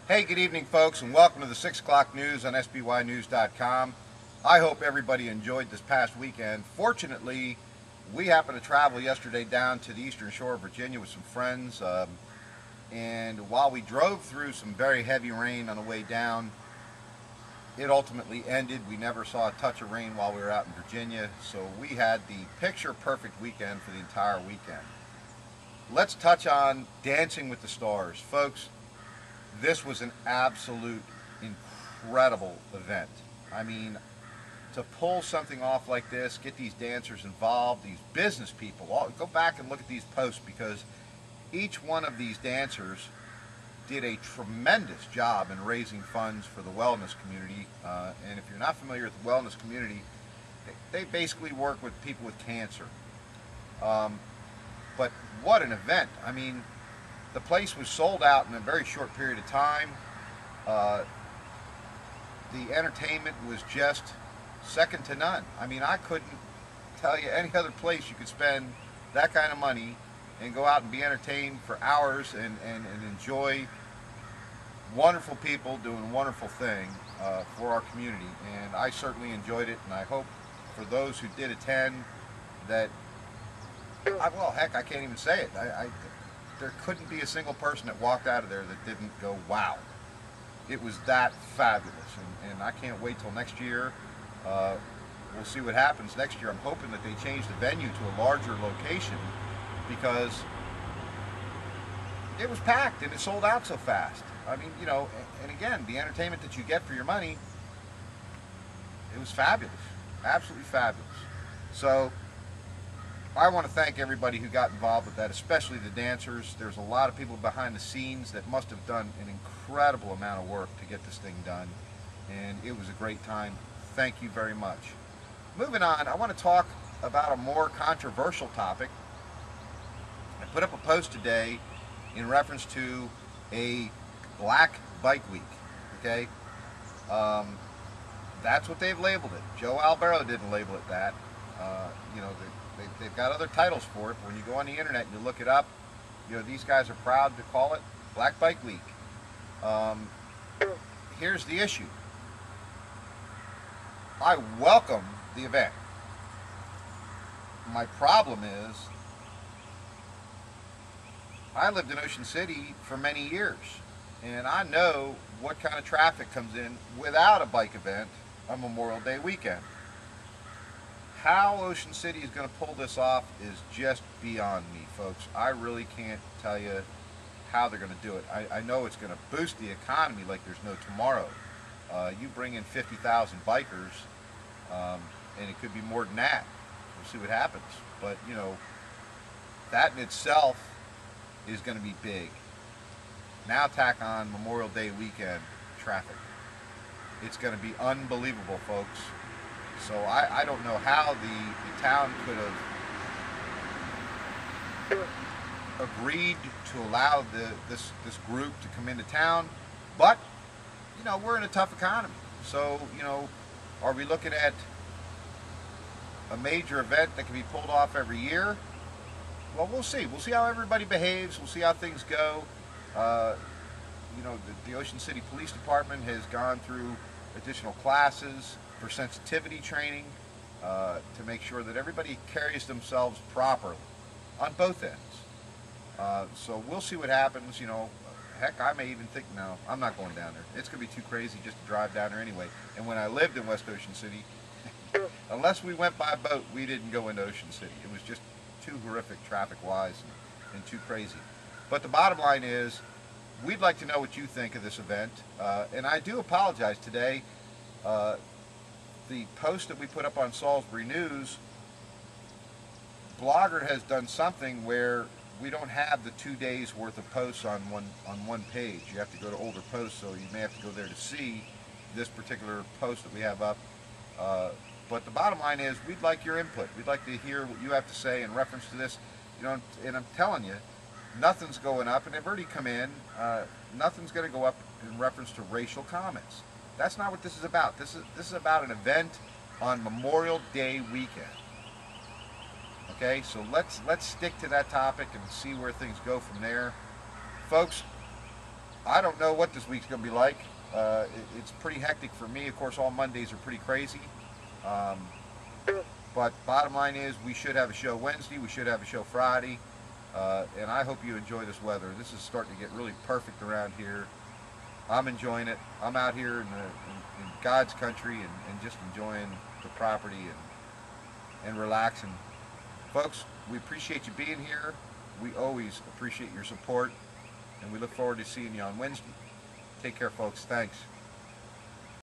Hey, good evening, folks, and welcome to the 6 o'clock news on SBYnews.com. I hope everybody enjoyed this past weekend. Fortunately, we happened to travel yesterday down to the eastern shore of Virginia with some friends, and while we drove through some very heavy rain on the way down, it ultimately ended. We never saw a touch of rain while we were out in Virginia, so we had the picture-perfect weekend for the entire weekend. Let's touch on Dancing with the Stars. Folks, this was an absolute incredible event. I mean, to pull something off like this, get these dancers involved, these business people, go back and look at these posts because each one of these dancers did a tremendous job in raising funds for the wellness community. And if you're not familiar with the wellness community, they basically work with people with cancer. But what an event. I mean, the place was sold out in a very short period of time. The entertainment was just second to none. I mean, I couldn't tell you any other place you could spend that kind of money and go out and be entertained for hours and enjoy wonderful people doing wonderful thing for our community. And I certainly enjoyed it, and I hope for those who did attend that, well, heck, I can't even say it. There couldn't be a single person that walked out of there that didn't go, wow. It was that fabulous, and I can't wait till next year. We'll see what happens next year. I'm hoping that they change the venue to a larger location because it was packed and it sold out so fast. I mean, you know, and again, the entertainment that you get for your money, it was fabulous, absolutely fabulous. So I want to thank everybody who got involved with that, especially the dancers. There's a lot of people behind the scenes that must have done an incredible amount of work to get this thing done, and it was a great time. Thank you very much. Moving on, I want to talk about a more controversial topic. I put up a post today in reference to a Black Bike Week, okay? That's what they've labeled it. Joe Albero didn't label it that. You know, they've got other titles for it. When you go on the internet and you look it up, you know, these guys are proud to call it Black Bike Week. Here's the issue. I welcome the event. My problem is I lived in Ocean City for many years, and I know what kind of traffic comes in without a bike event on Memorial Day weekend. How Ocean City is going to pull this off is just beyond me, folks. I really can't tell you how they're going to do it. I know it's going to boost the economy like there's no tomorrow. You bring in 50,000 bikers, and it could be more than that. We'll see what happens. But, you know, that in itself is going to be big. Now tack on Memorial Day weekend traffic. It's going to be unbelievable, folks. So I don't know how the town could have agreed to allow this group to come into town, but you know, we're in a tough economy. So, you know, are we looking at a major event that can be pulled off every year? Well, we'll see. We'll see how everybody behaves. We'll see how things go. You know, the Ocean City Police Department has gone through additional classes for sensitivity training to make sure that everybody carries themselves properly on both ends. So we'll see what happens. You know, heck, I may even think, no, I'm not going down there. It's going to be too crazy just to drive down there anyway. And when I lived in West Ocean City, unless we went by boat, we didn't go into Ocean City. It was just too horrific traffic-wise and too crazy. But the bottom line is, we'd like to know what you think of this event. And I do apologize today. The post that we put up on Salisbury News, Blogger has done something where we don't have the 2 days worth of posts on one page. You have to go to older posts, so you may have to go there to see this particular post that we have up. But the bottom line is, we'd like your input. We'd like to hear what you have to say in reference to this. You know, and I'm telling you, nothing's going up, and they've already come in. Nothing's going to go up in reference to racial comments. That's not what this is about. This is about an event on Memorial Day weekend. Okay, so let's stick to that topic and see where things go from there. Folks, I don't know what this week's going to be like. It's pretty hectic for me. Of course, all Mondays are pretty crazy. Um, but bottom line is, we should have a show Wednesday. We should have a show Friday. And I hope you enjoy this weather. This is starting to get really perfect around here. I'm enjoying it. I'm out here in God's country and just enjoying the property and relaxing. Folks, we appreciate you being here. We always appreciate your support. And we look forward to seeing you on Wednesday. Take care, folks. Thanks.